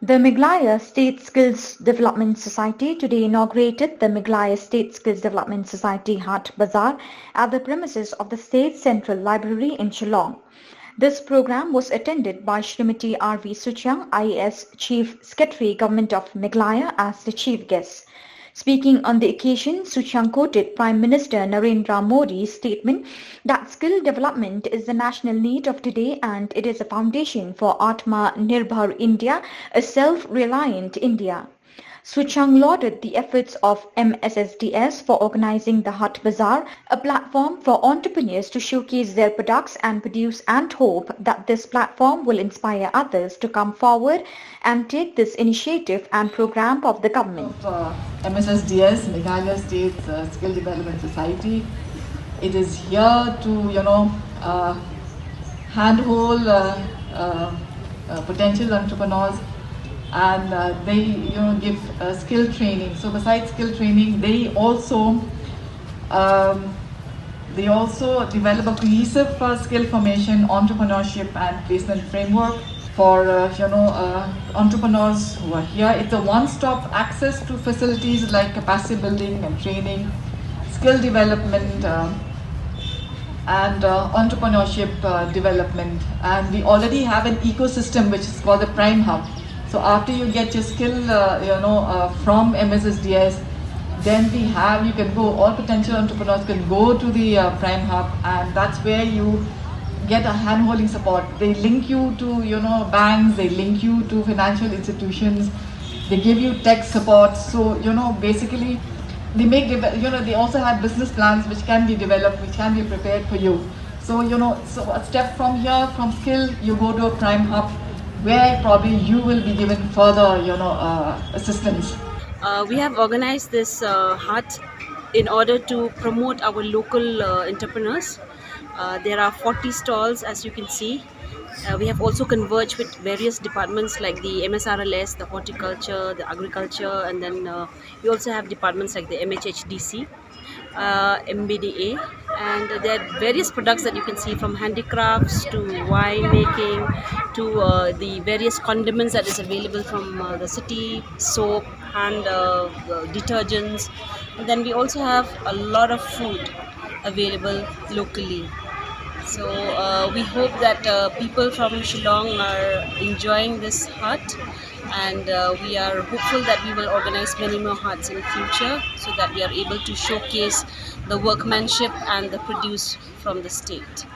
The Meghalaya State Skills Development Society today inaugurated the Meghalaya State Skills Development Society Haat Bazaar at the premises of the State Central Library in Shillong. This program was attended by Srimati R.V. Suchang, IAS Chief Secretary, Government of Meghalaya, as the chief guest. Speaking on the occasion, Suchang quoted Prime Minister Narendra Modi's statement that skill development is the national need of today and it is a foundation for Atma Nirbhar India, a self-reliant India. Suchang lauded the efforts of MSSDS for organizing the Haat Bazaar, a platform for entrepreneurs to showcase their products and produce, and hope that this platform will inspire others to come forward and take this initiative and program of the government. MSSDS, Meghalaya State Skill Development Society, it is here to handhold potential entrepreneurs, and they give skill training. So besides skill training, they also develop a cohesive skill formation, entrepreneurship and placement framework for entrepreneurs who are here. It's a one-stop access to facilities like capacity building and training, skill development and entrepreneurship development. And we already have an ecosystem which is called the Prime Hub. So after you get your skill, from MSSDS, then you can go, all potential entrepreneurs can go to the Prime Hub, and that's where you get a hand-holding support. They link you to, banks, they link you to financial institutions, they give you tech support. So, basically, they also have business plans which can be developed, which can be prepared for you. So, so a step from here, from skill, you go to a Prime Hub, where probably you will be given further, assistance. We have organized this hut in order to promote our local entrepreneurs. There are 40 stalls, as you can see. We have also converged with various departments like the MSRLS, the horticulture, the agriculture, and then we also have departments like the MHHDC, MBDA, and there are various products that you can see, from handicrafts to wine making to the various condiments that is available from the city, soap, hand detergents, and then we also have a lot of food available locally. So we hope that people from Shillong are enjoying this hut, and we are hopeful that we will organize many more huts in future so that we are able to showcase the workmanship and the produce from the state.